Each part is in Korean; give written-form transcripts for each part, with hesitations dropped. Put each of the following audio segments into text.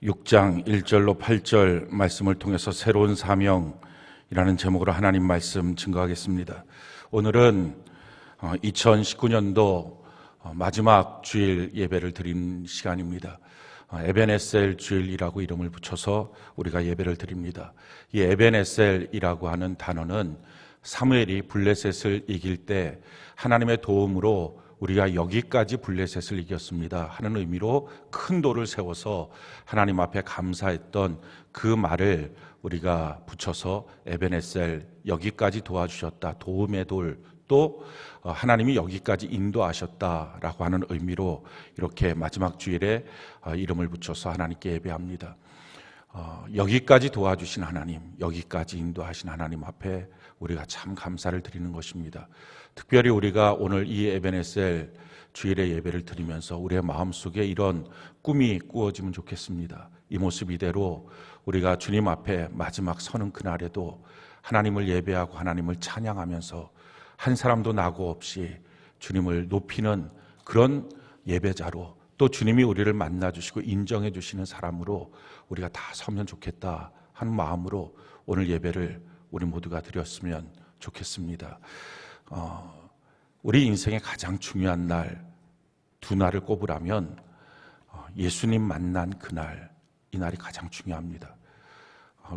6장 1절로 8절 말씀을 통해서 새로운 사명이라는 제목으로 하나님 말씀 증거하겠습니다. 오늘은 2019년도 마지막 주일 예배를 드린 시간입니다. 에벤에셀 주일이라고 이름을 붙여서 우리가 예배를 드립니다. 이 에벤에셀이라고 하는 단어는 사무엘이 블레셋을 이길 때 하나님의 도움으로 우리가 여기까지 블레셋을 이겼습니다 하는 의미로 큰 돌을 세워서 하나님 앞에 감사했던 그 말을 우리가 붙여서 에벤에셀, 여기까지 도와주셨다, 도움의 돌, 또 하나님이 여기까지 인도하셨다라고 하는 의미로 이렇게 마지막 주일에 이름을 붙여서 하나님께 예배합니다. 여기까지 도와주신 하나님, 여기까지 인도하신 하나님 앞에 우리가 참 감사를 드리는 것입니다. 특별히 우리가 오늘 이 에벤에셀 주일의 예배를 드리면서 우리의 마음속에 이런 꿈이 꾸어지면 좋겠습니다. 이 모습 이대로 우리가 주님 앞에 마지막 서는 그날에도 하나님을 예배하고 하나님을 찬양하면서 한 사람도 낙오 없이 주님을 높이는 그런 예배자로, 또 주님이 우리를 만나주시고 인정해 주시는 사람으로 우리가 다 서면 좋겠다 하는 마음으로 오늘 예배를 우리 모두가 드렸으면 좋겠습니다. 우리 인생의 가장 중요한 날, 두 날을 꼽으라면 예수님 만난 그날, 이 날이 가장 중요합니다.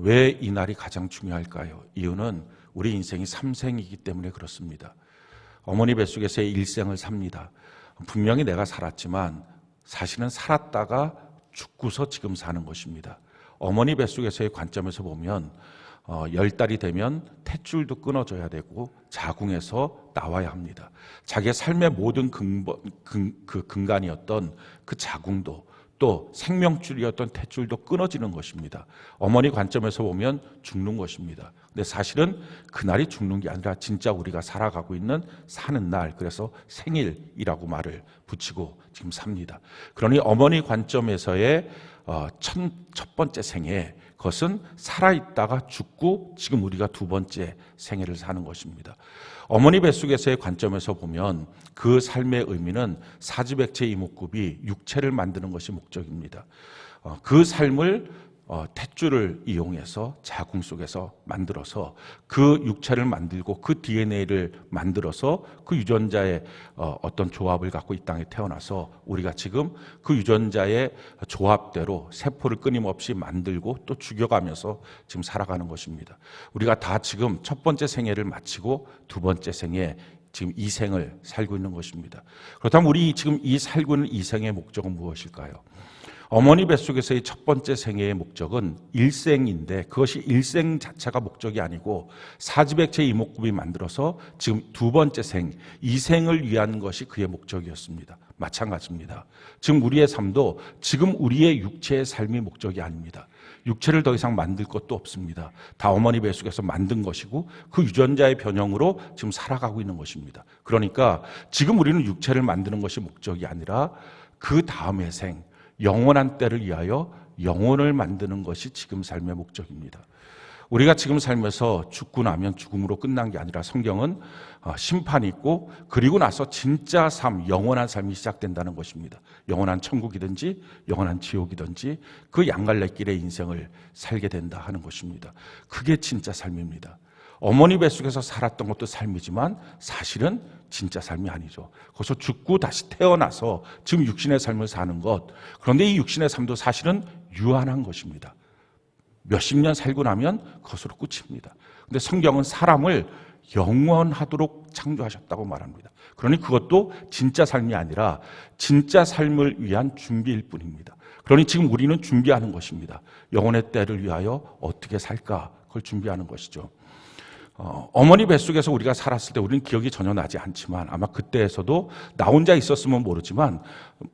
왜 이 날이 가장 중요할까요? 이유는 우리 인생이 삼생이기 때문에 그렇습니다. 어머니 뱃속에서의 일생을 삽니다. 분명히 내가 살았지만 사실은 살았다가 죽고서 지금 사는 것입니다. 어머니 뱃속에서의 관점에서 보면 10달이 되면 탯줄도 끊어져야 되고 자궁에서 나와야 합니다. 자기의 삶의 모든 근간이었던 그 자궁도, 또 생명줄이었던 탯줄도 끊어지는 것입니다. 어머니 관점에서 보면 죽는 것입니다. 근데 사실은 그날이 죽는 게 아니라 진짜 우리가 살아가고 있는 사는 날, 그래서 생일이라고 말을 붙이고 지금 삽니다. 그러니 어머니 관점에서의 첫 번째 생애, 그것은 살아있다가 죽고 지금 우리가 두 번째 생애를 사는 것입니다. 어머니 뱃속에서의 관점에서 보면 그 삶의 의미는 사지백체 이목구비, 육체를 만드는 것이 목적입니다. 그 삶을 탯줄을 이용해서 자궁 속에서 만들어서 그 육체를 만들고 그 DNA를 만들어서 그 유전자의 어떤 조합을 갖고 이 땅에 태어나서 우리가 지금 그 유전자의 조합대로 세포를 끊임없이 만들고 또 죽여가면서 지금 살아가는 것입니다. 우리가 다 지금 첫 번째 생애를 마치고 두 번째 생애, 지금 이 생을 살고 있는 것입니다. 그렇다면 우리 지금 이 살고 있는 이 생의 목적은 무엇일까요? 어머니 뱃속에서의 첫 번째 생애의 목적은 일생인데, 그것이 일생 자체가 목적이 아니고 사지백체 이목구비 만들어서 지금 두 번째 생, 이 생을 위한 것이 그의 목적이었습니다. 마찬가지입니다. 지금 우리의 삶도 지금 우리의 육체의 삶이 목적이 아닙니다. 육체를 더 이상 만들 것도 없습니다. 다 어머니 뱃속에서 만든 것이고 그 유전자의 변형으로 지금 살아가고 있는 것입니다. 그러니까 지금 우리는 육체를 만드는 것이 목적이 아니라 그 다음의 생, 영원한 때를 위하여 영혼을 만드는 것이 지금 삶의 목적입니다. 우리가 지금 살면서 죽고 나면 죽음으로 끝난 게 아니라 성경은 심판이 있고 그리고 나서 진짜 삶, 영원한 삶이 시작된다는 것입니다. 영원한 천국이든지 영원한 지옥이든지 그 양갈래길의 인생을 살게 된다 하는 것입니다. 그게 진짜 삶입니다. 어머니 뱃속에서 살았던 것도 삶이지만 사실은 진짜 삶이 아니죠. 거기서 죽고 다시 태어나서 지금 육신의 삶을 사는 것, 그런데 이 육신의 삶도 사실은 유한한 것입니다. 몇십 년 살고 나면 그것으로 끝입니다. 그런데 성경은 사람을 영원하도록 창조하셨다고 말합니다. 그러니 그것도 진짜 삶이 아니라 진짜 삶을 위한 준비일 뿐입니다. 그러니 지금 우리는 준비하는 것입니다. 영혼의 때를 위하여 어떻게 살까, 그걸 준비하는 것이죠. 어머니 뱃속에서 우리가 살았을 때 우리는 기억이 전혀 나지 않지만 아마 그때에서도 나 혼자 있었으면 모르지만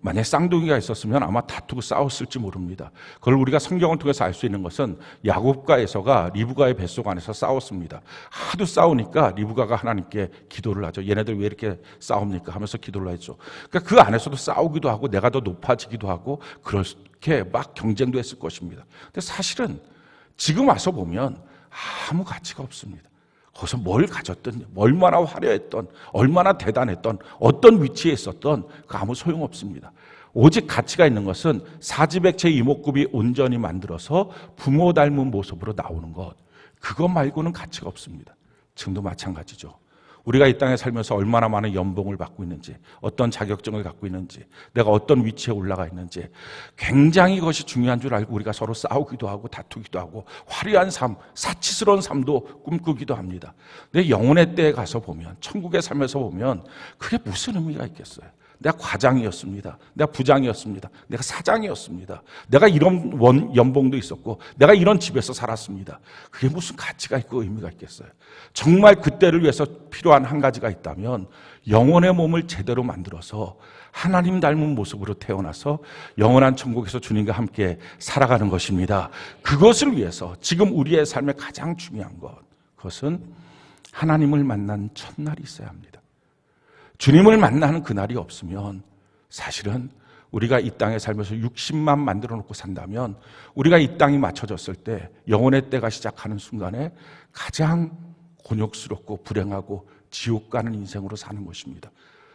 만약에 쌍둥이가 있었으면 아마 다투고 싸웠을지 모릅니다. 그걸 우리가 성경을 통해서 알 수 있는 것은 야곱과 에서가 리브가의 뱃속 안에서 싸웠습니다. 하도 싸우니까 리브가가 하나님께 기도를 하죠. 얘네들 왜 이렇게 싸웁니까 하면서 기도를 했죠. 그러니까 그 안에서도 싸우기도 하고 내가 더 높아지기도 하고 그렇게 막 경쟁도 했을 것입니다. 근데 사실은 지금 와서 보면 아무 가치가 없습니다. 거기서 뭘 가졌든, 얼마나 화려했던, 얼마나 대단했던, 어떤 위치에 있었던 그 아무 소용없습니다. 오직 가치가 있는 것은 사지백체 이목구비 온전히 만들어서 부모 닮은 모습으로 나오는 것. 그것 말고는 가치가 없습니다. 지금도 마찬가지죠. 우리가 이 땅에 살면서 얼마나 많은 연봉을 받고 있는지, 어떤 자격증을 갖고 있는지, 내가 어떤 위치에 올라가 있는지 굉장히 그것이 중요한 줄 알고 우리가 서로 싸우기도 하고 다투기도 하고 화려한 삶, 사치스러운 삶도 꿈꾸기도 합니다. 근데 영혼의 때에 가서 보면, 천국에 살면서 보면 그게 무슨 의미가 있겠어요? 내가 과장이었습니다. 내가 부장이었습니다. 내가 사장이었습니다. 내가 이런 연봉도 있었고 내가 이런 집에서 살았습니다. 그게 무슨 가치가 있고 의미가 있겠어요? 정말 그때를 위해서 필요한 한 가지가 있다면 영혼의 몸을 제대로 만들어서 하나님 닮은 모습으로 태어나서 영원한 천국에서 주님과 함께 살아가는 것입니다. 그것을 위해서 지금 우리의 삶에 가장 중요한 것, 그것은 하나님을 만난 첫날이 있어야 합니다. 주님을 만나는 그날이 없으면 사실은 우리가 이 땅에 살면서 60만 만들어 놓고 산다면 우리가 이 땅이 맞춰졌을 때 영혼의 때가 시작하는 순간에 가장 곤욕스럽고 불행하고 지옥 가는 인생으로 사는 것입니다.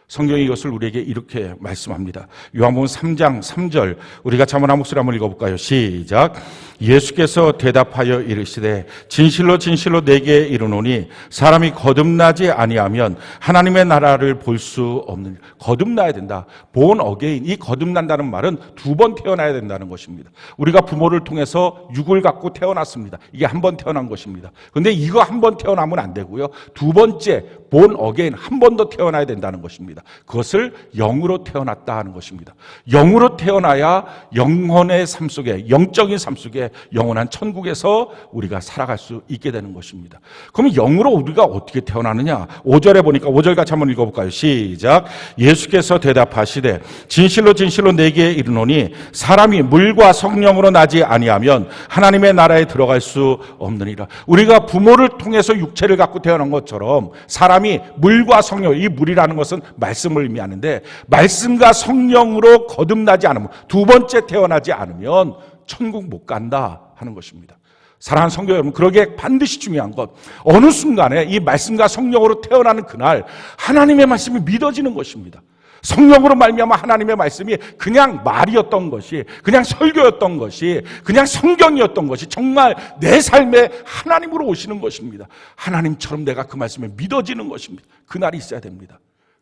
성경이 이것을 우리에게 이렇게 말씀합니다. 요한복음 3장 3절 우리가 한번 한 목소리 한번 읽어볼까요? 시작. 예수께서 대답하여 이르시되 진실로 진실로 내게 이르노니 사람이 거듭나지 아니하면 하나님의 나라를 볼 수 없는. 거듭나야 된다. born again. 이 거듭난다는 말은 두 번 태어나야 된다는 것입니다. 우리가 부모를 통해서 육을 갖고 태어났습니다. 이게 한 번 태어난 것입니다. 그런데 이거 한 번 태어나면 안 되고요. 두 번째 born again, 한 번 더 태어나야 된다는 것입니다. 그것을 영으로 태어났다 하는 것입니다. 영으로 태어나야 영혼의 삶 속에, 영적인 삶 속에 영원한 천국에서 우리가 살아갈 수 있게 되는 것입니다. 그럼 영으로 우리가 어떻게 태어나느냐? 5절에 보니까 5절 같이 한번 읽어볼까요? 시작. 예수께서 대답하시되 진실로 진실로 내게 이르노니 사람이 물과 성령으로 나지 아니하면 하나님의 나라에 들어갈 수 없느니라. 우리가 부모를 통해서 육체를 갖고 태어난 것처럼 사람이 물과 성령, 이 물이라는 것은 말씀을 의미하는데 말씀과 성령으로 거듭나지 않으면, 두 번째 태어나지 않으면 천국 못 간다 하는 것입니다. 사랑하는 성도 여러분, 그러기에 반드시 중요한 것, 어느 순간에 이 말씀과 성령으로 태어나는 그날 하나님의 말씀이 믿어지는 것입니다. 성령으로 말미암아 하나님의 말씀이 그냥 말이었던 것이, 그냥 설교였던 것이, 그냥 성경이었던 것이 정말 내 삶에 하나님으로 오시는 것입니다. 하나님처럼 내가 그 말씀에 믿어지는 것입니다. 그날이 있어야 됩니다.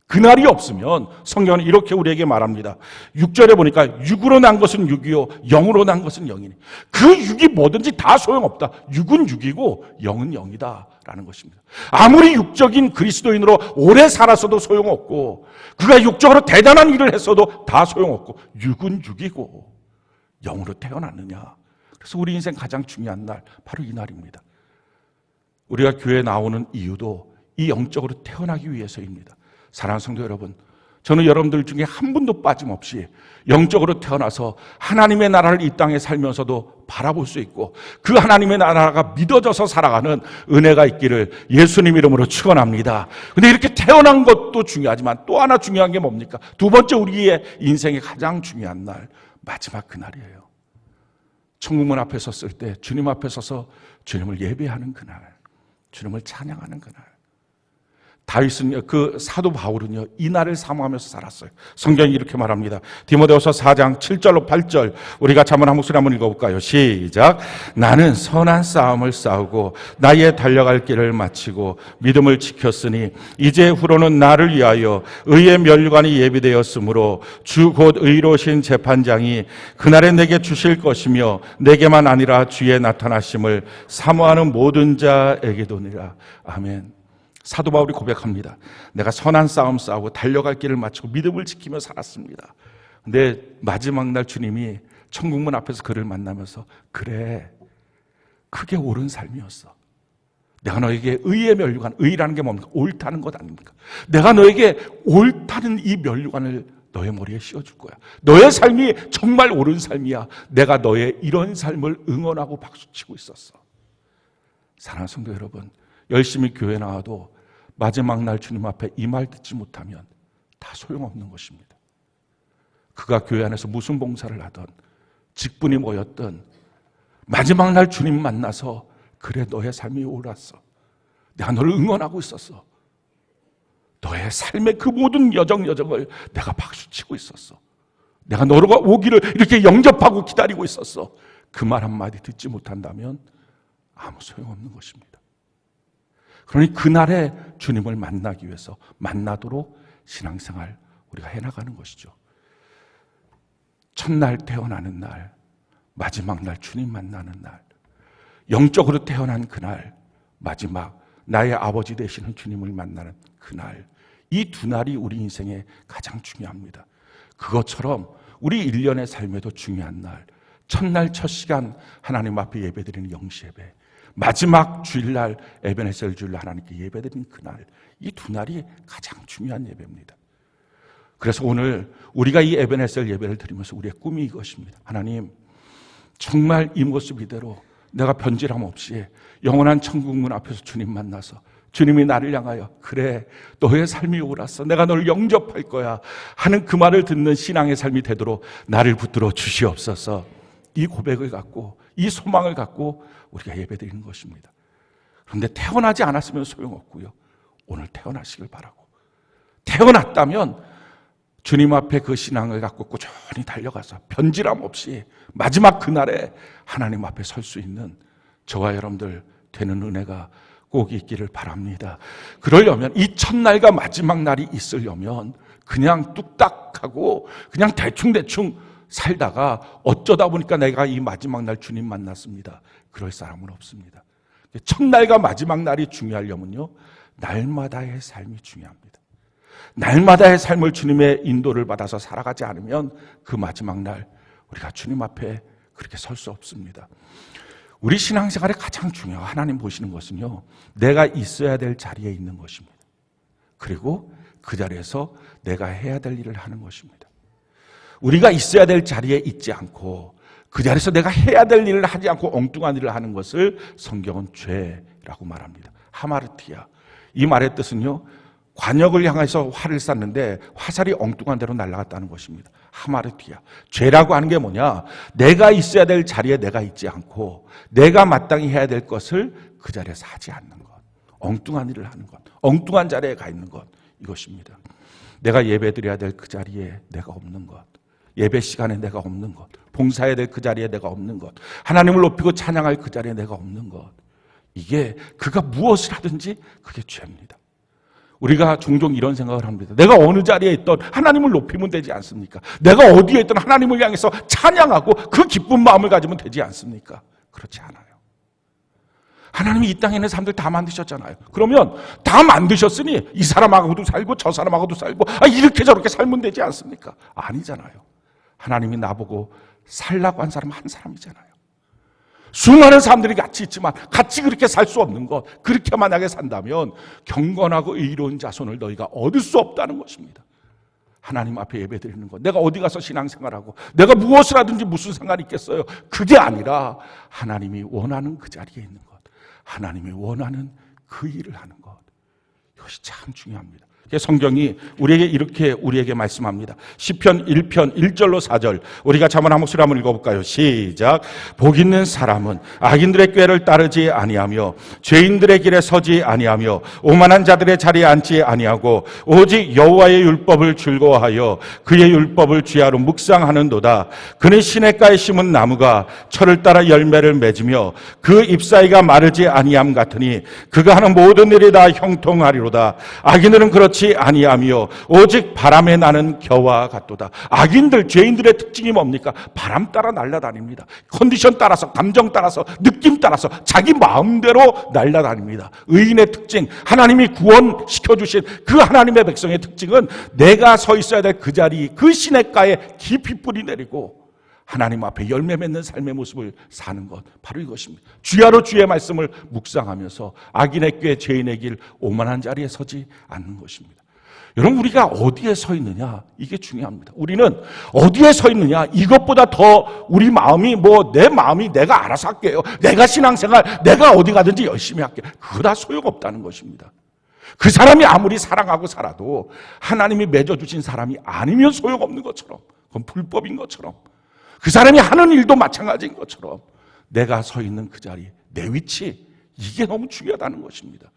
그날이 없으면 성경은 이렇게 우리에게 말합니다. 6절에 보니까 육으로 난 것은 육이요 영으로 난 것은 영이니. 그 육이 뭐든지 다 소용없다. 육은 육이고 영은 영이다 라는 것입니다. 아무리 육적인 그리스도인으로 오래 살았어도 소용없고 그가 육적으로 대단한 일을 했어도 다 소용없고 육은 육이고 영으로 태어났느냐. 그래서 우리 인생 가장 중요한 날 바로 이 날입니다. 우리가 교회에 나오는 이유도 이 영적으로 태어나기 위해서입니다. 사랑하는 성도 여러분, 저는 여러분들 중에 한 분도 빠짐없이 영적으로 태어나서 하나님의 나라를 이 땅에 살면서도 바라볼 수 있고 그 하나님의 나라가 믿어져서 살아가는 은혜가 있기를 예수님 이름으로 축원합니다. 근데 이렇게 태어난 것도 중요하지만 또 하나 중요한 게 뭡니까? 두 번째, 우리의 인생의 가장 중요한 날, 마지막 그날이에요. 천국문 앞에 섰을 때 주님 앞에 서서 주님을 예배하는 그날, 주님을 찬양하는 그날. 다윗은, 그 사도 바울은요, 이 날을 사모하면서 살았어요. 성경이 이렇게 말합니다. 디모데후서 4장 7절로 8절 우리 같이 한번 한 목소리 한번 읽어볼까요? 시작. 나는 선한 싸움을 싸우고 나의 달려갈 길을 마치고 믿음을 지켰으니 이제 후로는 나를 위하여 의의 면류관이 예비되었으므로 주 곧 의로우신 재판장이 그날에 내게 주실 것이며 내게만 아니라 주의 나타나심을 사모하는 모든 자에게도니라. 아멘. 사도 바울이 고백합니다. 내가 선한 싸움 싸우고 달려갈 길을 마치고 믿음을 지키며 살았습니다. 근데 마지막 날 주님이 천국문 앞에서 그를 만나면서 그래, 그게 옳은 삶이었어. 내가 너에게 의의 면류관, 의라는 게 뭡니까? 옳다는 것 아닙니까? 내가 너에게 옳다는 이 면류관을 너의 머리에 씌워줄 거야. 너의 삶이 정말 옳은 삶이야. 내가 너의 이런 삶을 응원하고 박수치고 있었어. 사랑하는 성도 여러분, 열심히 교회 나와도 마지막 날 주님 앞에 이 말 듣지 못하면 다 소용없는 것입니다. 그가 교회 안에서 무슨 봉사를 하던, 직분이 뭐였던, 마지막 날 주님 만나서 그래, 너의 삶이 옳았어. 내가 너를 응원하고 있었어. 너의 삶의 그 모든 여정을 내가 박수치고 있었어. 내가 너가 오기를 이렇게 영접하고 기다리고 있었어. 그 말 한마디 듣지 못한다면 아무 소용없는 것입니다. 그러니 그날에 주님을 만나기 위해서 만나도록 신앙생활 우리가 해나가는 것이죠. 첫날 태어나는 날, 마지막 날 주님 만나는 날, 영적으로 태어난 그날, 마지막 나의 아버지 되시는 주님을 만나는 그날, 이 두 날이 우리 인생에 가장 중요합니다. 그것처럼 우리 일련의 삶에도 중요한 날, 첫날 첫 시간 하나님 앞에 예배드리는 영시예배, 마지막 주일날 에베네셀 주일날 하나님께 예배드리는 그날, 이 두 날이 가장 중요한 예배입니다. 그래서 오늘 우리가 이 에베네셀 예배를 드리면서 우리의 꿈이 이것입니다. 하나님, 정말 이 모습 이대로 내가 변질함 없이 영원한 천국문 앞에서 주님 만나서 주님이 나를 향하여 그래 너의 삶이 옳았어 내가 너를 영접할 거야 하는 그 말을 듣는 신앙의 삶이 되도록 나를 붙들어 주시옵소서. 이 고백을 갖고 이 소망을 갖고 우리가 예배드리는 것입니다. 그런데 태어나지 않았으면 소용없고요. 오늘 태어나시길 바라고, 태어났다면 주님 앞에 그 신앙을 갖고 꾸준히 달려가서 변질함 없이 마지막 그날에 하나님 앞에 설 수 있는 저와 여러분들 되는 은혜가 꼭 있기를 바랍니다. 그러려면 이 첫날과 마지막 날이 있으려면 그냥 뚝딱하고 그냥 대충대충 살다가 어쩌다 보니까 내가 이 마지막 날 주님 만났습니다. 그럴 사람은 없습니다. 첫날과 마지막 날이 중요하려면요, 날마다의 삶이 중요합니다. 날마다의 삶을 주님의 인도를 받아서 살아가지 않으면 그 마지막 날 우리가 주님 앞에 그렇게 설 수 없습니다. 우리 신앙생활에 가장 중요한 하나님 보시는 것은요, 내가 있어야 될 자리에 있는 것입니다. 그리고 그 자리에서 내가 해야 될 일을 하는 것입니다. 우리가 있어야 될 자리에 있지 않고 그 자리에서 내가 해야 될 일을 하지 않고 엉뚱한 일을 하는 것을 성경은 죄라고 말합니다. 하마르티아, 이 말의 뜻은요, 관역을 향해서 활을 쐈는데 화살이 엉뚱한 데로 날아갔다는 것입니다. 하마르티아, 죄라고 하는 게 뭐냐, 내가 있어야 될 자리에 내가 있지 않고 내가 마땅히 해야 될 것을 그 자리에서 하지 않는 것, 엉뚱한 일을 하는 것, 엉뚱한 자리에 가 있는 것, 이것입니다. 내가 예배 드려야 될 그 자리에 내가 없는 것, 예배 시간에 내가 없는 것, 봉사해야 될 그 자리에 내가 없는 것, 하나님을 높이고 찬양할 그 자리에 내가 없는 것, 이게 그가 무엇을 하든지 그게 죄입니다. 우리가 종종 이런 생각을 합니다. 내가 어느 자리에 있든 하나님을 높이면 되지 않습니까? 내가 어디에 있든 하나님을 향해서 찬양하고 그 기쁜 마음을 가지면 되지 않습니까? 그렇지 않아요. 하나님이 이 땅에 있는 사람들 다 만드셨잖아요. 그러면 다 만드셨으니 이 사람하고도 살고 저 사람하고도 살고 이렇게 저렇게 살면 되지 않습니까? 아니잖아요. 하나님이 나보고 살라고 한 사람은 한 사람이잖아요. 수많은 사람들이 같이 있지만 같이 그렇게 살 수 없는 것, 그렇게 만약에 산다면 경건하고 의로운 자손을 너희가 얻을 수 없다는 것입니다. 하나님 앞에 예배드리는 것, 내가 어디 가서 신앙생활하고 내가 무엇을 하든지 무슨 상관이 있겠어요? 그게 아니라 하나님이 원하는 그 자리에 있는 것, 하나님이 원하는 그 일을 하는 것, 이것이 참 중요합니다. 성경이 우리에게 말씀합니다. 시편 1편 1절로 4절, 우리가 잠언 한 목소리 한번 읽어볼까요? 시작. 복 있는 사람은 악인들의 꾀를 따르지 아니하며 죄인들의 길에 서지 아니하며 오만한 자들의 자리에 앉지 아니하고 오직 여호와의 율법을 즐거워하여 그의 율법을 주야로 묵상하는도다. 그는 시냇가에 심은 나무가 철을 따라 열매를 맺으며 그 잎사이가 마르지 아니함 같으니 그가 하는 모든 일이 다 형통하리로다. 악인들은 그렇지 아니하며 오직 바람에 나는 겨와 같도다. 악인들, 죄인들의 특징이 뭡니까? 바람 따라 날아다닙니다. 컨디션 따라서, 감정 따라서, 느낌 따라서 자기 마음대로 날아다닙니다. 의인의 특징, 하나님이 구원시켜주신 그 하나님의 백성의 특징은 내가 서 있어야 될 그 자리, 그 시냇가에 깊이 뿌리 내리고 하나님 앞에 열매 맺는 삶의 모습을 사는 것, 바로 이것입니다. 주야로 주의 말씀을 묵상하면서 악인의 꾀, 죄인의 길, 오만한 자리에 서지 않는 것입니다. 여러분, 우리가 어디에 서 있느냐, 이게 중요합니다. 우리는 어디에 서 있느냐, 이것보다 더 우리 마음이 내 마음이 내가 알아서 할게요, 내가 신앙생활 내가 어디 가든지 열심히 할게요, 그거 다 소용없다는 것입니다. 그 사람이 아무리 사랑하고 살아도 하나님이 맺어주신 사람이 아니면 소용없는 것처럼, 그건 불법인 것처럼, 그 사람이 하는 일도 마찬가지인 것처럼 내가 서 있는 그 자리, 내 위치, 이게 너무 중요하다는 것입니다.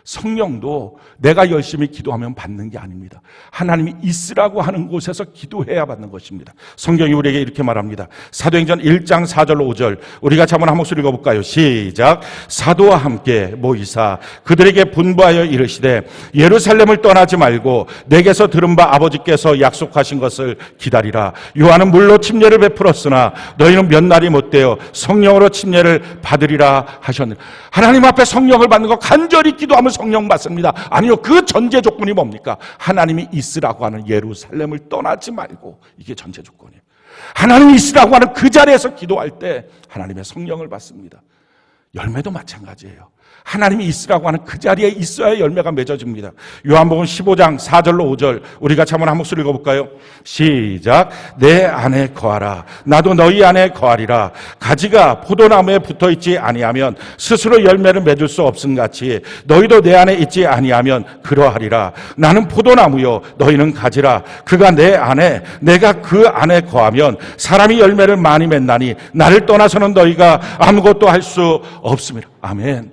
성령도 내가 열심히 기도하면 받는 게 아닙니다. 하나님이 있으라고 하는 곳에서 기도해야 받는 것입니다. 성경이 우리에게 이렇게 말합니다. 사도행전 1장 4절로 5절 우리가 한번 한 목소리 읽어볼까요? 시작. 사도와 함께 모이사 그들에게 분부하여 이르시되 예루살렘을 떠나지 말고 내게서 들은 바 아버지께서 약속하신 것을 기다리라. 요한은 물로 침례를 베풀었으나 너희는 몇 날이 못되어 성령으로 침례를 받으리라 하셨느니라. 하나님 앞에 성령을 받는 거 간절히 기도하면 성령 받습니다. 아니요, 그 전제 조건이 뭡니까? 하나님이 있으라고 하는 예루살렘을 떠나지 말고, 이게 전제 조건이에요. 하나님이 있으라고 하는 그 자리에서 기도할 때 하나님의 성령을 받습니다. 열매도 마찬가지예요. 하나님이 있으라고 하는 그 자리에 있어야 열매가 맺어집니다. 요한복음 15장 4절로 5절 우리 같이 한번 한 목소리 읽어볼까요? 시작. 내 안에 거하라. 나도 너희 안에 거하리라. 가지가 포도나무에 붙어있지 아니하면 스스로 열매를 맺을 수 없음같이 너희도 내 안에 있지 아니하면 그러하리라. 나는 포도나무요 너희는 가지라. 그가 내 안에 내가 그 안에 거하면 사람이 열매를 많이 맺나니 나를 떠나서는 너희가 아무것도 할 수 없습니다. 아멘.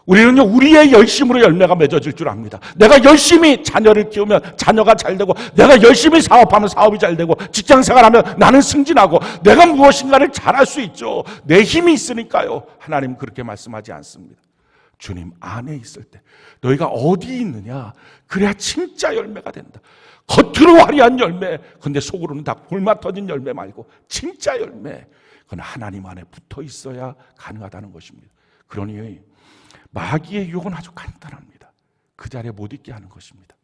우리는요, 우리의 열심으로 열매가 맺어질 줄 압니다. 내가 열심히 자녀를 키우면 자녀가 잘 되고, 내가 열심히 사업하면 사업이 잘 되고, 직장 생활하면 나는 승진하고, 내가 무엇인가를 잘할 수 있죠. 내 힘이 있으니까요. 하나님은 그렇게 말씀하지 않습니다. 주님 안에 있을 때 너희가 어디 있느냐, 그래야 진짜 열매가 된다. 겉으로 화려한 열매, 근데 속으로는 다 골마 터진 열매 말고 진짜 열매, 그건 하나님 안에 붙어 있어야 가능하다는 것입니다. 그러니 마귀의 유혹은 아주 간단합니다. 그 자리에 못 있게 하는 것입니다.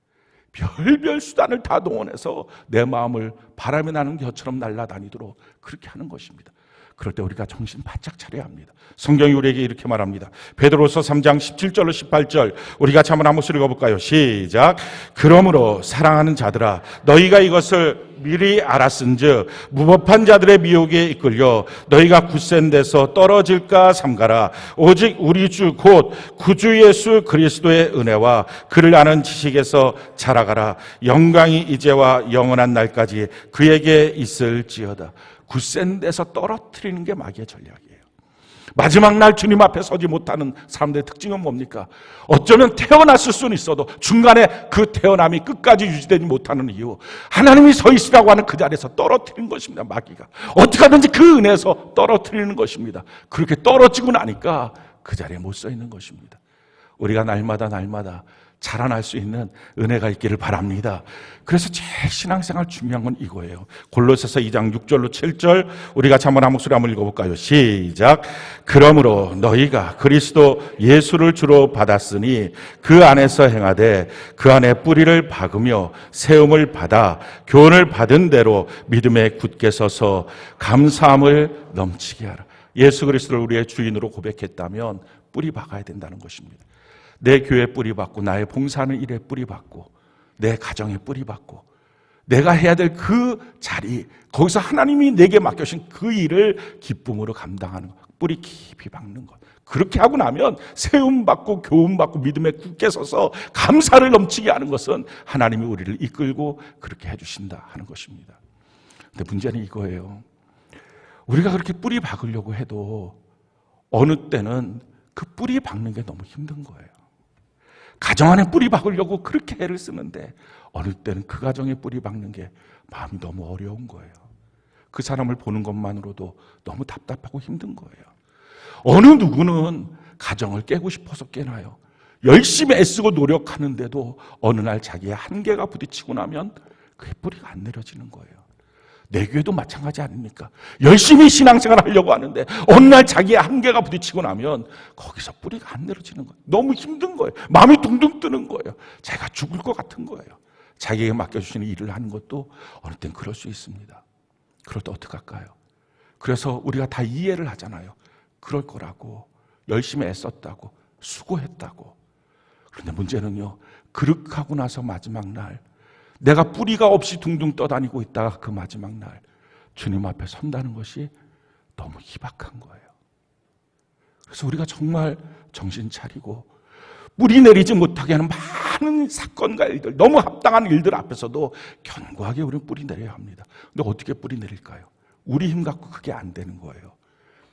별별 수단을 다 동원해서 내 마음을 바람이 나는 겨처럼 날아다니도록 그렇게 하는 것입니다. 그럴 때 우리가 정신 바짝 차려야 합니다. 성경이 우리에게 이렇게 말합니다. 베드로서 3장 17절로 18절 우리 같이 한번 한 목소리 읽어볼까요? 시작. 그러므로 사랑하는 자들아 너희가 이것을 미리 알았은즉 무법한 자들의 미혹에 이끌려 너희가 굳센 데서 떨어질까 삼가라. 오직 우리 주 곧 구주 예수 그리스도의 은혜와 그를 아는 지식에서 자라가라. 영광이 이제와 영원한 날까지 그에게 있을지어다. 굳센 데서 떨어뜨리는 게 마귀의 전략이에요. 마지막 날 주님 앞에 서지 못하는 사람들의 특징은 뭡니까? 어쩌면 태어났을 수는 있어도 중간에 그 태어남이 끝까지 유지되지 못하는 이유, 하나님이 서 있으라고 하는 그 자리에서 떨어뜨리는 것입니다. 마귀가 어떻게 하든지 그 은혜에서 떨어뜨리는 것입니다. 그렇게 떨어지고 나니까 그 자리에 못 서 있는 것입니다. 우리가 날마다 자라날 수 있는 은혜가 있기를 바랍니다. 그래서 제일 신앙생활 중요한 건 이거예요. 골로새서 2장 6절로 7절 우리 같이 한번 한 목소리 한번 읽어볼까요? 시작. 그러므로 너희가 그리스도 예수를 주로 받았으니 그 안에서 행하되 그 안에 뿌리를 박으며 세움을 받아 교훈을 받은 대로 믿음에 굳게 서서 감사함을 넘치게 하라. 예수 그리스도를 우리의 주인으로 고백했다면 뿌리 박아야 된다는 것입니다. 내 교회에 뿌리 박고 나의 봉사하는 일에 뿌리 박고 내 가정에 뿌리 박고 내가 해야 될 그 자리, 거기서 하나님이 내게 맡겨주신 그 일을 기쁨으로 감당하는 것, 뿌리 깊이 박는 것. 그렇게 하고 나면 세움받고 교훈받고 믿음에 굳게 서서 감사를 넘치게 하는 것은 하나님이 우리를 이끌고 그렇게 해주신다 하는 것입니다. 근데 문제는 이거예요. 우리가 그렇게 뿌리 박으려고 해도 어느 때는 그 뿌리 박는 게 너무 힘든 거예요. 가정 안에 뿌리 박으려고 그렇게 애를 쓰는데 어느 때는 그 가정에 뿌리 박는 게 마음이 너무 어려운 거예요. 그 사람을 보는 것만으로도 너무 답답하고 힘든 거예요. 어느 누구는 가정을 깨고 싶어서 깨나요. 열심히 애쓰고 노력하는데도 어느 날 자기의 한계가 부딪히고 나면 그게 뿌리가 안 내려지는 거예요. 내 교회도 마찬가지 아닙니까? 열심히 신앙생활 하려고 하는데 어느 날 자기의 한계가 부딪히고 나면 거기서 뿌리가 안 내려지는 거예요. 너무 힘든 거예요. 마음이 둥둥 뜨는 거예요. 자기가 죽을 것 같은 거예요. 자기에게 맡겨주시는 일을 하는 것도 어느 땐 그럴 수 있습니다. 그럴 때 어떡할까요? 그래서 우리가 다 이해를 하잖아요. 그럴 거라고, 열심히 애썼다고, 수고했다고. 그런데 문제는요, 그렇게 하고 나서 마지막 날 내가 뿌리가 없이 둥둥 떠다니고 있다가 그 마지막 날 주님 앞에 선다는 것이 너무 희박한 거예요. 그래서 우리가 정말 정신 차리고 뿌리 내리지 못하게 하는 많은 사건과 일들, 너무 합당한 일들 앞에서도 견고하게 우리는 뿌리 내려야 합니다. 근데 어떻게 뿌리 내릴까요? 우리 힘 갖고 그게 안 되는 거예요.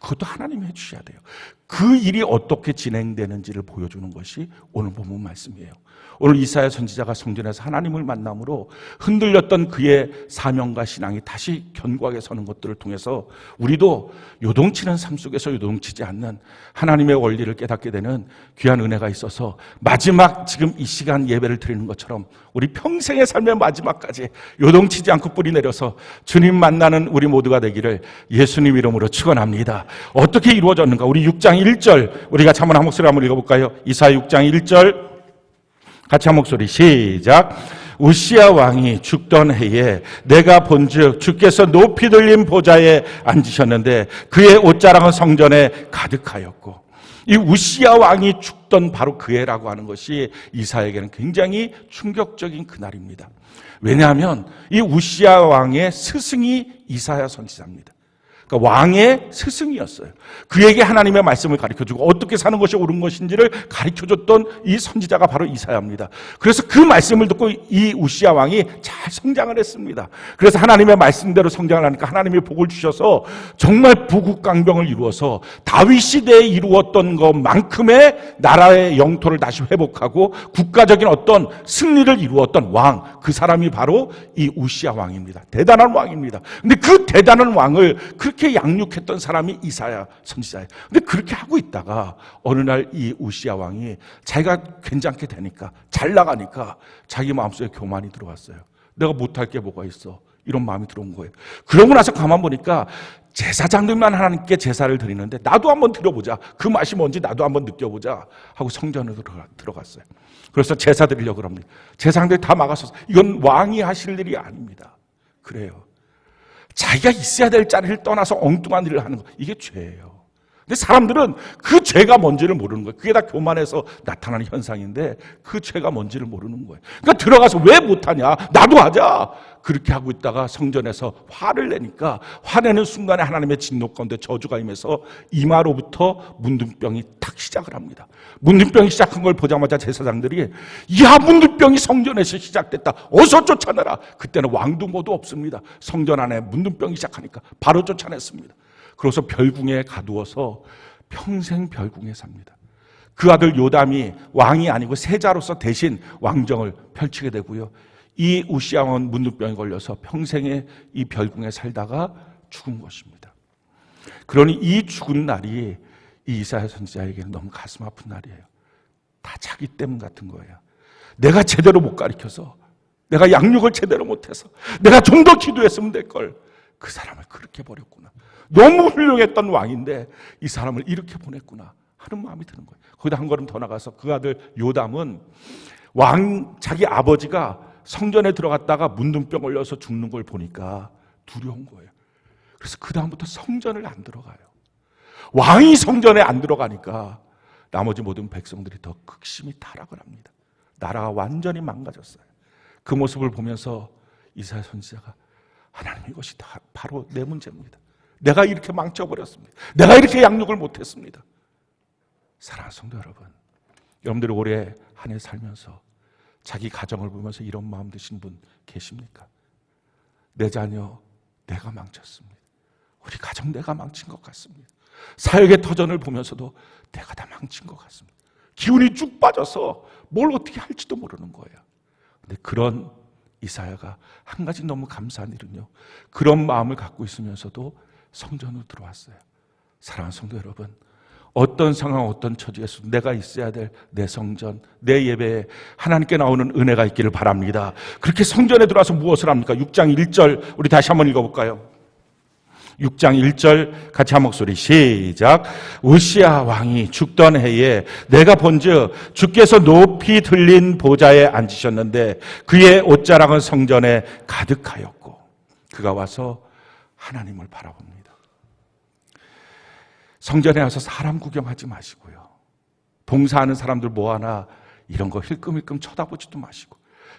그것도 하나님이 해주셔야 돼요. 그 일이 어떻게 진행되는지를 보여주는 것이 오늘 본문 말씀이에요. 오늘 이사야 선지자가 성전에서 하나님을 만남으로 흔들렸던 그의 사명과 신앙이 다시 견고하게 서는 것들을 통해서 우리도 요동치는 삶 속에서 요동치지 않는 하나님의 원리를 깨닫게 되는 귀한 은혜가 있어서 마지막 지금 이 시간 예배를 드리는 것처럼 우리 평생의 삶의 마지막까지 요동치지 않고 뿌리 내려서 주님 만나는 우리 모두가 되기를 예수님 이름으로 축원합니다. 어떻게 이루어졌는가? 우리 6장 1절 우리가 한번 한 목소리 한번 읽어볼까요? 이사야 6장 1절 같이 한 목소리 시작. 우시야 왕이 죽던 해에 내가 본즉 주께서 높이 들린 보좌에 앉으셨는데 그의 옷자락은 성전에 가득하였고, 이 우시야 왕이 죽던 바로 그 해라고 하는 것이 이사야에게는 굉장히 충격적인 그날입니다. 왜냐하면 이 우시야 왕의 스승이 이사야 선지자입니다. 그러니까 왕의 스승이었어요. 그에게 하나님의 말씀을 가르쳐주고 어떻게 사는 것이 옳은 것인지를 가르쳐줬던 이 선지자가 바로 이사야입니다. 그래서 그 말씀을 듣고 이 우시야 왕이 잘 성장을 했습니다. 그래서 하나님의 말씀대로 성장을 하니까 하나님이 복을 주셔서 정말 부국강병을 이루어서 다윗 시대에 이루었던 것만큼의 나라의 영토를 다시 회복하고 국가적인 어떤 승리를 이루었던 왕, 그 사람이 바로 이 우시야 왕입니다. 대단한 왕입니다. 근데 그 대단한 왕을 그렇게 양육했던 사람이 이사야 선지자예요. 근데 그렇게 하고 있다가 어느 날 이 우시야 왕이 자기가 괜찮게 되니까, 잘 나가니까 자기 마음속에 교만이 들어왔어요. 내가 못할 게 뭐가 있어, 이런 마음이 들어온 거예요. 그러고 나서 가만 보니까 제사장들만 하나님께 제사를 드리는데 나도 한번 드려보자, 그 맛이 뭔지 나도 한번 느껴보자 하고 성전으로 들어갔어요. 그래서 제사 드리려고 합니다. 제사장들이 다 막아서, 이건 왕이 하실 일이 아닙니다. 그래요. 자기가 있어야 될 자리를 떠나서 엉뚱한 일을 하는 거, 이게 죄예요. 근데 사람들은 그 죄가 뭔지를 모르는 거예요. 그게 다 교만해서 나타나는 현상인데 그 죄가 뭔지를 모르는 거예요. 그러니까 들어가서 왜 못하냐, 나도 하자, 그렇게 하고 있다가 성전에서 화를 내니까, 화내는 순간에 하나님의 진노 가운데 저주가 임해서 이마로부터 문둥병이 탁 시작을 합니다. 문둥병이 시작한 걸 보자마자 제사장들이, 야, 문둥병이 성전에서 시작됐다, 어서 쫓아내라. 그때는 왕도 모두 없습니다. 성전 안에 문둥병이 시작하니까 바로 쫓아냈습니다. 그래서 별궁에 가두어서 평생 별궁에 삽니다. 그 아들 요담이 왕이 아니고 세자로서 대신 왕정을 펼치게 되고요. 이 우시야 왕은 문둥병에 걸려서 평생에 이 별궁에 살다가 죽은 것입니다. 그러니 이 죽은 날이 이 이사야 선지자에게는 너무 가슴 아픈 날이에요. 다 자기 때문 같은 거예요. 내가 제대로 못 가르쳐서, 내가 양육을 제대로 못해서, 내가 좀 더 기도했으면 될 걸, 그 사람을 그렇게 버렸구나. 너무 훌륭했던 왕인데 이 사람을 이렇게 보냈구나 하는 마음이 드는 거예요. 거기다 한 걸음 더 나가서 그 아들 요담은 자기 아버지가 성전에 들어갔다가 문둥병 걸려서 죽는 걸 보니까 두려운 거예요. 그래서 그 다음부터 성전을 안 들어가요. 왕이 성전에 안 들어가니까 나머지 모든 백성들이 더 극심히 타락을 합니다. 나라가 완전히 망가졌어요. 그 모습을 보면서 이사야 선지자가, 하나님, 이것이 다 바로 내 문제입니다. 내가 이렇게 망쳐버렸습니다. 내가 이렇게 양육을 못했습니다. 사랑하는 성도 여러분, 여러분들이 올해 한 해 살면서 자기 가정을 보면서 이런 마음 드신 분 계십니까? 내 자녀 내가 망쳤습니다. 우리 가정 내가 망친 것 같습니다. 사역의 터전을 보면서도 내가 다 망친 것 같습니다. 기운이 쭉 빠져서 뭘 어떻게 할지도 모르는 거예요. 근데 그런 이사야가 한 가지 너무 감사한 일은요, 그런 마음을 갖고 있으면서도 성전으로 들어왔어요. 사랑하는 성도 여러분, 어떤 상황, 어떤 처지에서 내가 있어야 될 내 성전, 내 예배에 하나님께 나오는 은혜가 있기를 바랍니다. 그렇게 성전에 들어와서 무엇을 합니까? 6장 1절 우리 다시 한번 읽어볼까요? 6장 1절 같이 한 목소리 시작. 우시야 왕이 죽던 해에 내가 본즉 주께서 높이 들린 보좌에 앉으셨는데 그의 옷자락은 성전에 가득하였고, 그가 와서 하나님을 바라봅니다. 성전에 와서 사람 구경하지 마시고요, 봉사하는 사람들 뭐하나 이런 거 힐끔힐끔 쳐다보지도 마시고,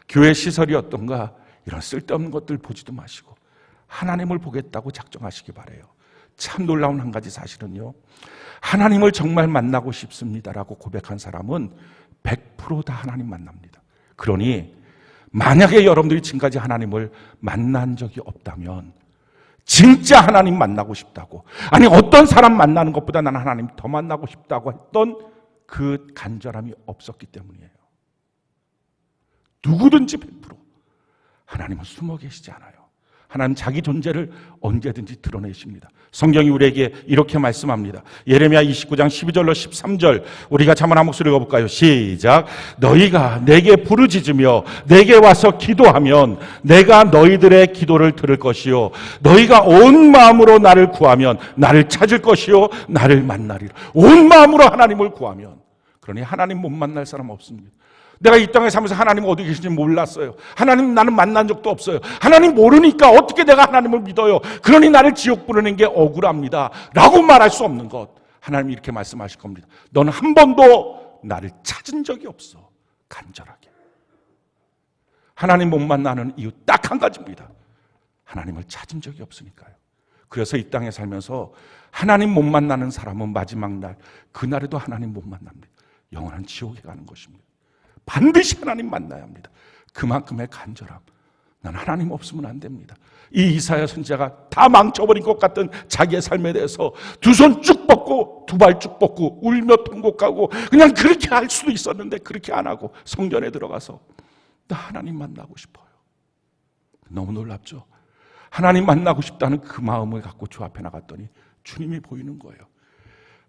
교회 시설이 어떤가 이런 쓸데없는 것들 보지도 마시고 하나님을 보겠다고 작정하시기 바라요. 참 놀라운 한 가지 사실은요, 하나님을 정말 만나고 싶습니다라고 고백한 사람은 100% 다 하나님 만납니다. 그러니 만약에 여러분들이 지금까지 하나님을 만난 적이 없다면 진짜 하나님 만나고 싶다고, 아니 어떤 사람 만나는 것보다 나는 하나님 더 만나고 싶다고 했던 그 간절함이 없었기 때문이에요. 누구든지 100% 하나님은 숨어 계시지 않아요. 하나님 자기 존재를 언제든지 드러내십니다. 성경이 우리에게 이렇게 말씀합니다. 예레미야 29장 12절로 13절 우리가 한번 한 목소리 읽어볼까요? 시작. 너희가 내게 부르짖으며 내게 와서 기도하면 내가 너희들의 기도를 들을 것이요 너희가 온 마음으로 나를 구하면 나를 찾을 것이요 나를 만나리라. 온 마음으로 하나님을 구하면. 그러니 하나님 못 만날 사람 없습니다. 내가 이 땅에 살면서 하나님 어디 계신지 몰랐어요. 하나님 나는 만난 적도 없어요. 하나님 모르니까 어떻게 내가 하나님을 믿어요. 그러니 나를 지옥 보내는 게 억울합니다 라고 말할 수 없는 것. 하나님이 이렇게 말씀하실 겁니다. 너는 한 번도 나를 찾은 적이 없어. 간절하게. 하나님 못 만나는 이유 딱 한 가지입니다. 하나님을 찾은 적이 없으니까요. 그래서 이 땅에 살면서 하나님 못 만나는 사람은 마지막 날 그날에도 하나님 못 만납니다. 영원한 지옥에 가는 것입니다. 반드시 하나님 만나야 합니다. 그만큼의 간절함. 난 하나님 없으면 안 됩니다. 이 이사야 선지자가 다 망쳐버린 것 같은 자기의 삶에 대해서 두 손 쭉 뻗고 두 발 쭉 뻗고 울며 통곡하고 그냥 그렇게 할 수도 있었는데 그렇게 안 하고 성전에 들어가서 나 하나님 만나고 싶어요. 너무 놀랍죠? 하나님 만나고 싶다는 그 마음을 갖고 주 앞에 나갔더니 주님이 보이는 거예요.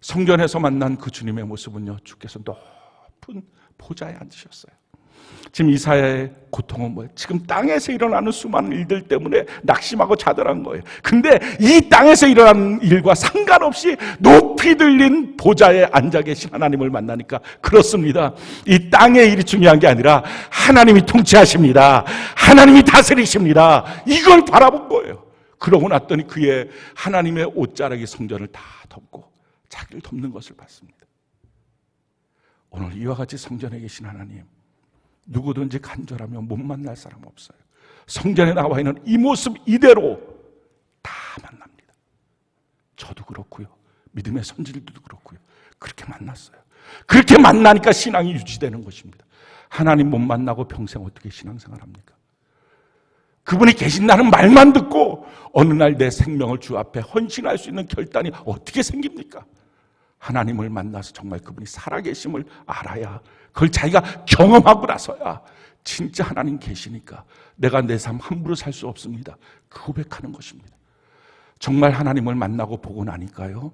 성전에서 만난 그 주님의 모습은요, 주께서 높은 보좌에 앉으셨어요. 지금 이사야의 고통은 뭐예요? 지금 땅에서 일어나는 수많은 일들 때문에 낙심하고 자들한 거예요. 근데 이 땅에서 일어나는 일과 상관없이 높이 들린 보좌에 앉아 계신 하나님을 만나니까 그렇습니다. 이 땅의 일이 중요한 게 아니라 하나님이 통치하십니다. 하나님이 다스리십니다. 이걸 바라본 거예요. 그러고 났더니 그의 하나님의 옷자락이 성전을 다 덮고 자기를 덮는 것을 봤습니다. 오늘 이와 같이 성전에 계신 하나님, 누구든지 간절하면 못 만날 사람 없어요. 성전에 나와 있는 이 모습 이대로 다 만납니다. 저도 그렇고요. 믿음의 선지들도 그렇고요. 그렇게 만났어요. 그렇게 만나니까 신앙이 유지되는 것입니다. 하나님 못 만나고 평생 어떻게 신앙생활합니까? 그분이 계신다는 말만 듣고 어느 날 내 생명을 주 앞에 헌신할 수 있는 결단이 어떻게 생깁니까? 하나님을 만나서 정말 그분이 살아계심을 알아야, 그걸 자기가 경험하고 나서야 진짜 하나님 계시니까 내가 내 삶 함부로 살 수 없습니다, 그 고백하는 것입니다. 정말 하나님을 만나고 보고 나니까요,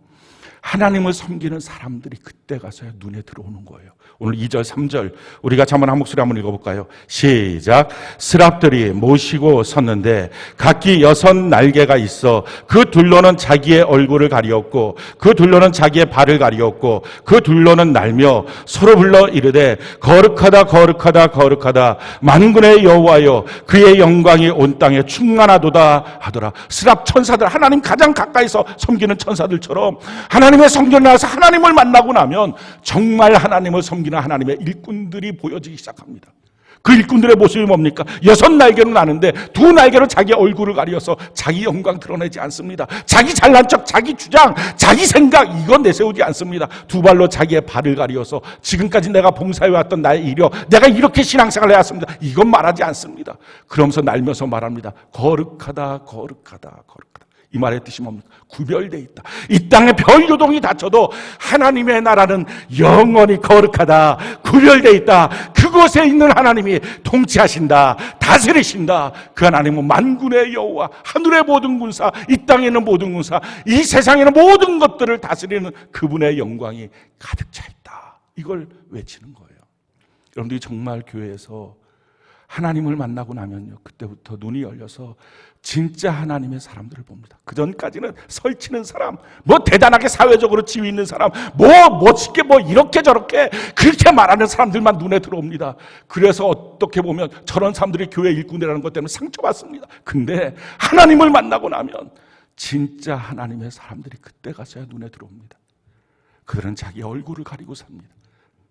하나님을 섬기는 사람들이 그때 가서야 눈에 들어오는 거예요. 오늘 2절 3절 우리가 한번 한 목소리 한번 읽어볼까요? 시작. 스랍들이 모시고 섰는데 각기 6 날개가 있어 그 둘로는 자기의 얼굴을 가리었고 그 둘로는 자기의 발을 가리었고 그 둘로는 날며 서로 불러 이르되 거룩하다 거룩하다 거룩하다 만군의 여호와여 그의 영광이 온 땅에 충만하도다 하더라. 스랍 천사들, 하나님 가장 가까이서 섬기는 천사들처럼 하나님의 성전에 나와서 하나님을 만나고 나면 정말 하나님을 섬기는 하나님의 일꾼들이 보여지기 시작합니다. 그 일꾼들의 모습이 뭡니까? 6 날개로 나는데 2 날개로 자기 얼굴을 가리어서 자기 영광 드러내지 않습니다. 자기 잘난 척, 자기 주장, 자기 생각 이건 내세우지 않습니다. 2 발로 자기의 발을 가리어서 지금까지 내가 봉사해왔던 나의 이력, 내가 이렇게 신앙생활을 해왔습니다, 이건 말하지 않습니다. 그러면서 날면서 말합니다. 거룩하다 거룩하다 거룩하다. 이 말의 뜻이 뭡니까? 구별되어 있다. 이 땅에 별 요동이 닫혀도 하나님의 나라는 영원히 거룩하다, 구별되어 있다. 그곳에 있는 하나님이 통치하신다, 다스리신다. 그 하나님은 만군의 여호와, 하늘의 모든 군사, 이 땅에 있는 모든 군사, 이 세상에 있는 모든 것들을 다스리는 그분의 영광이 가득 차 있다. 이걸 외치는 거예요. 여러분들이 정말 교회에서 하나님을 만나고 나면요, 그때부터 눈이 열려서 진짜 하나님의 사람들을 봅니다. 그 전까지는 설치는 사람, 뭐 대단하게 사회적으로 지위 있는 사람, 뭐 멋있게 뭐 이렇게 저렇게 그렇게 말하는 사람들만 눈에 들어옵니다. 그래서 어떻게 보면 저런 사람들이 교회 일꾼이라는 것 때문에 상처받습니다. 근데 하나님을 만나고 나면 진짜 하나님의 사람들이 그때 가서야 눈에 들어옵니다. 그들은 자기 얼굴을 가리고 삽니다.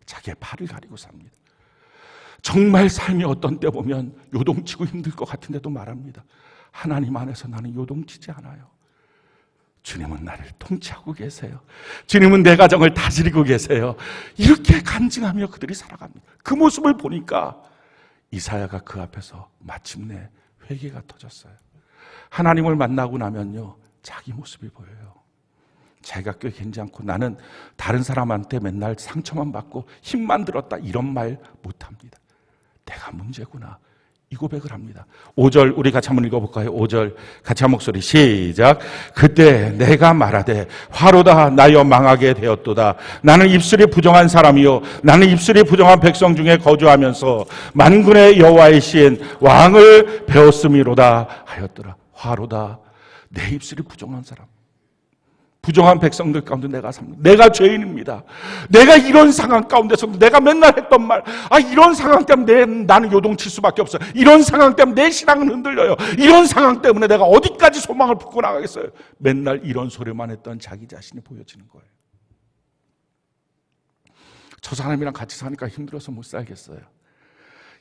자기의 발을 가리고 삽니다. 정말 삶이 어떤 때 보면 요동치고 힘들 것 같은데도 말합니다. 하나님 안에서 나는 요동치지 않아요. 주님은 나를 통치하고 계세요. 주님은 내 가정을 다스리고 계세요. 이렇게 간증하며 그들이 살아갑니다. 그 모습을 보니까 이사야가 그 앞에서 마침내 회개가 터졌어요. 하나님을 만나고 나면요, 자기 모습이 보여요. 자기가 꽤 괜찮고 나는 다른 사람한테 맨날 상처만 받고 힘만 들었다 이런 말 못합니다. 내가 문제구나, 이 고백을 합니다. 5절 우리 같이 한번 읽어볼까요? 5절 같이 한 목소리 시작. 그때 내가 말하되 화로다 나여 망하게 되었도다. 나는 입술이 부정한 사람이요 나는 입술이 부정한 백성 중에 거주하면서 만군의 여호와의 신 왕을 배웠음이로다 하였더라. 화로다, 내 입술이 부정한 사람, 부정한 백성들 가운데 내가 삽니다. 내가 죄인입니다. 내가 이런 상황 가운데서 내가 맨날 했던 말, 이런 상황 때문에 나는 요동칠 수밖에 없어요. 이런 상황 때문에 내 신앙은 흔들려요. 이런 상황 때문에 내가 어디까지 소망을 품고 나가겠어요. 맨날 이런 소리만 했던 자기 자신이 보여지는 거예요. 저 사람이랑 같이 사니까 힘들어서 못 살겠어요.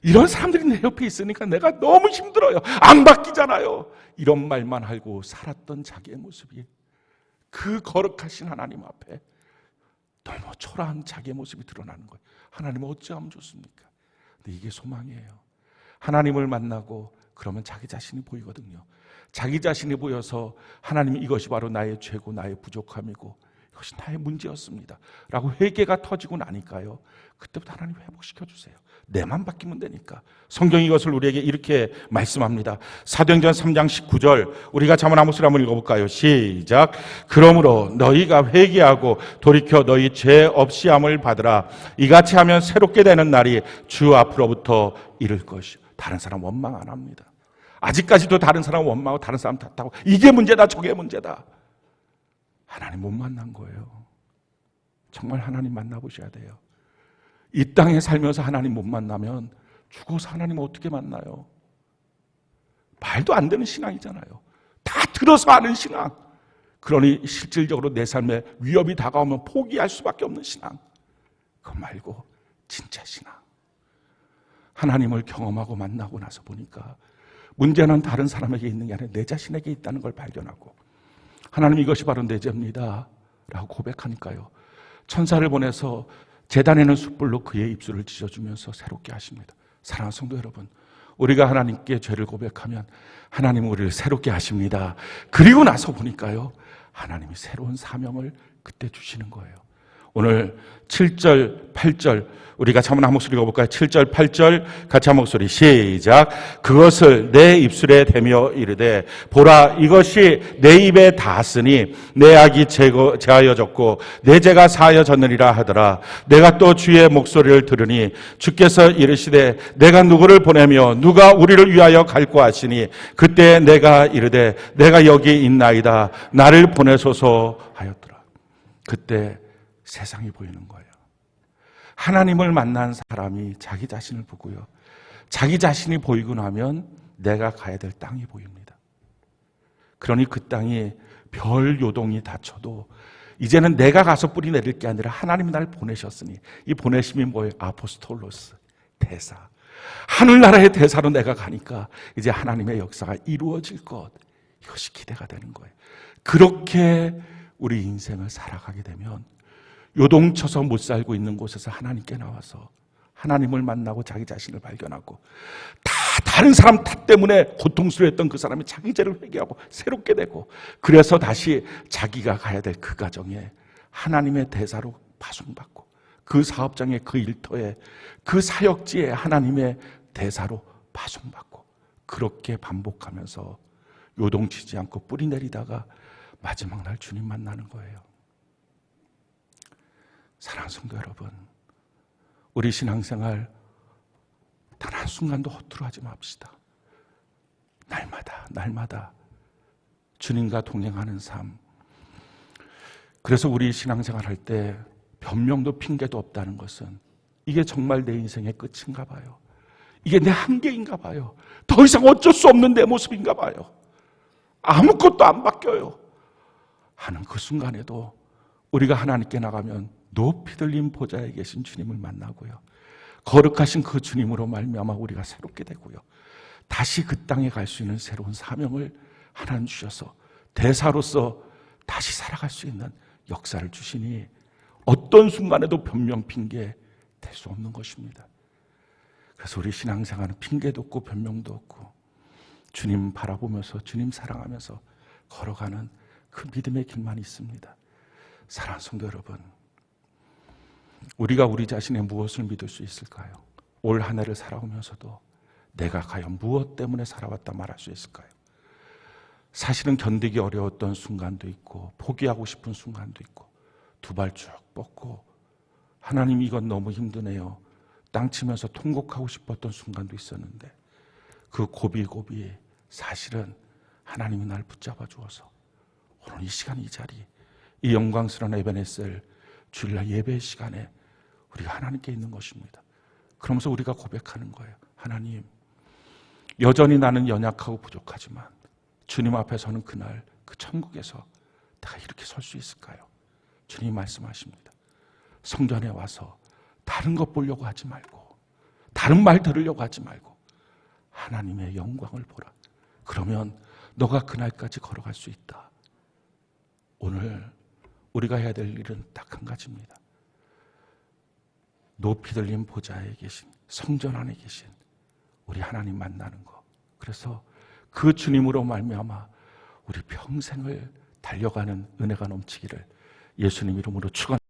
이런 사람들이 내 옆에 있으니까 내가 너무 힘들어요. 안 바뀌잖아요. 이런 말만 하고 살았던 자기의 모습이 그 거룩하신 하나님 앞에 너무 초라한 자기의 모습이 드러나는 거예요. 하나님은 어찌하면 좋습니까? 근데 이게 소망이에요. 하나님을 만나고 그러면 자기 자신이 보이거든요. 자기 자신이 보여서 하나님이 이것이 바로 나의 죄고 나의 부족함이고 이것이 나의 문제였습니다 라고 회개가 터지고 나니까요, 그때부터 하나님 회복시켜 주세요. 내만 바뀌면 되니까. 성경이 이것을 우리에게 이렇게 말씀합니다. 사도행전 3장 19절 우리 같이 한번 한번 읽어볼까요? 시작. 그러므로 너희가 회개하고 돌이켜 너희 죄 없이함을 받으라. 이같이 하면 새롭게 되는 날이 주 앞으로부터 이를 것이요. 다른 사람 원망 안 합니다. 아직까지도 다른 사람 원망하고 다른 사람 탓하고 이게 문제다 저게 문제다. 하나님 못 만난 거예요. 정말 하나님 만나보셔야 돼요. 이 땅에 살면서 하나님 못 만나면 죽어서 하나님 어떻게 만나요? 말도 안 되는 신앙이잖아요. 다 들어서 아는 신앙. 그러니 실질적으로 내 삶에 위협이 다가오면 포기할 수밖에 없는 신앙. 그거 말고 진짜 신앙. 하나님을 경험하고 만나고 나서 보니까 문제는 다른 사람에게 있는 게 아니라 내 자신에게 있다는 걸 발견하고, 하나님 이것이 바로 내 죄입니다 라고 고백하니까요, 천사를 보내서 제단에는 숯불로 그의 입술을 찢어주면서 새롭게 하십니다. 사랑하는 성도 여러분, 우리가 하나님께 죄를 고백하면 하나님은 우리를 새롭게 하십니다. 그리고 나서 보니까요, 하나님이 새로운 사명을 그때 주시는 거예요. 오늘 7절, 8절 우리가 한번 한 목소리 읽어볼까요? 7절, 8절 같이 한 목소리 시작. 그것을 내 입술에 대며 이르되 보라 이것이 내 입에 닿았으니 내 악이 제하여졌고 내 죄가 사하여졌느니라 하더라. 내가 또 주의 목소리를 들으니 주께서 이르시되 내가 누구를 보내며 누가 우리를 위하여 갈고 하시니 그때 내가 이르되 내가 여기 있나이다 나를 보내소서 하였더라. 그때 세상이 보이는 거예요. 하나님을 만난 사람이 자기 자신을 보고요, 자기 자신이 보이고 나면 내가 가야 될 땅이 보입니다. 그러니 그 땅이 별 요동이 닫혀도 이제는 내가 가서 뿌리 내릴 게 아니라 하나님이 나를 보내셨으니, 이 보내심이 뭐예요? 아포스톨로스, 대사. 하늘나라의 대사로 내가 가니까 이제 하나님의 역사가 이루어질 것, 이것이 기대가 되는 거예요. 그렇게 우리 인생을 살아가게 되면 요동쳐서 못 살고 있는 곳에서 하나님께 나와서 하나님을 만나고 자기 자신을 발견하고, 다른 사람 탓 때문에 고통스러워했던 그 사람이 자기 죄를 회개하고 새롭게 되고, 그래서 다시 자기가 가야 될 그 가정에 하나님의 대사로 파송받고, 그 사업장에 그 일터에 그 사역지에 하나님의 대사로 파송받고, 그렇게 반복하면서 요동치지 않고 뿌리 내리다가 마지막 날 주님 만나는 거예요. 사랑하는 성도 여러분, 우리 신앙생활 단 한순간도 허투루 하지 맙시다. 날마다 주님과 동행하는 삶. 그래서 우리 신앙생활 할 때 변명도 핑계도 없다는 것은 이게 정말 내 인생의 끝인가 봐요. 이게 내 한계인가 봐요. 더 이상 어쩔 수 없는 내 모습인가 봐요. 아무것도 안 바뀌어요 하는 그 순간에도 우리가 하나님께 나가면 높이 들린 보좌에 계신 주님을 만나고요, 거룩하신 그 주님으로 말미암아 우리가 새롭게 되고요, 다시 그 땅에 갈 수 있는 새로운 사명을 하나님 주셔서 대사로서 다시 살아갈 수 있는 역사를 주시니 어떤 순간에도 변명 핑계 될 수 없는 것입니다. 그래서 우리 신앙생활은 핑계도 없고 변명도 없고 주님 바라보면서 주님 사랑하면서 걸어가는 그 믿음의 길만 있습니다. 사랑하는 성도 여러분, 우리가 우리 자신의 무엇을 믿을 수 있을까요? 올 한 해를 살아오면서도 내가 과연 무엇 때문에 살아왔다 말할 수 있을까요? 사실은 견디기 어려웠던 순간도 있고 포기하고 싶은 순간도 있고 두 발 쭉 뻗고 하나님 이건 너무 힘드네요. 땅 치면서 통곡하고 싶었던 순간도 있었는데 그 고비고비 사실은 하나님이 날 붙잡아 주어서 오늘 이 시간 이 자리 이 영광스러운 에베네셀 주일날 예배 시간에 우리가 하나님께 있는 것입니다. 그러면서 우리가 고백하는 거예요. 하나님, 여전히 나는 연약하고 부족하지만 주님 앞에 서는 그날 그 천국에서 내가 이렇게 설 수 있을까요? 주님 말씀하십니다. 성전에 와서 다른 것 보려고 하지 말고 다른 말 들으려고 하지 말고 하나님의 영광을 보라. 그러면 너가 그날까지 걸어갈 수 있다. 오늘 우리가 해야 될 일은 딱 한 가지입니다. 높이 들린 보좌에 계신 성전 안에 계신 우리 하나님 만나는 거. 그래서 그 주님으로 말미암아 우리 평생을 달려가는 은혜가 넘치기를 예수님 이름으로 축원합니다.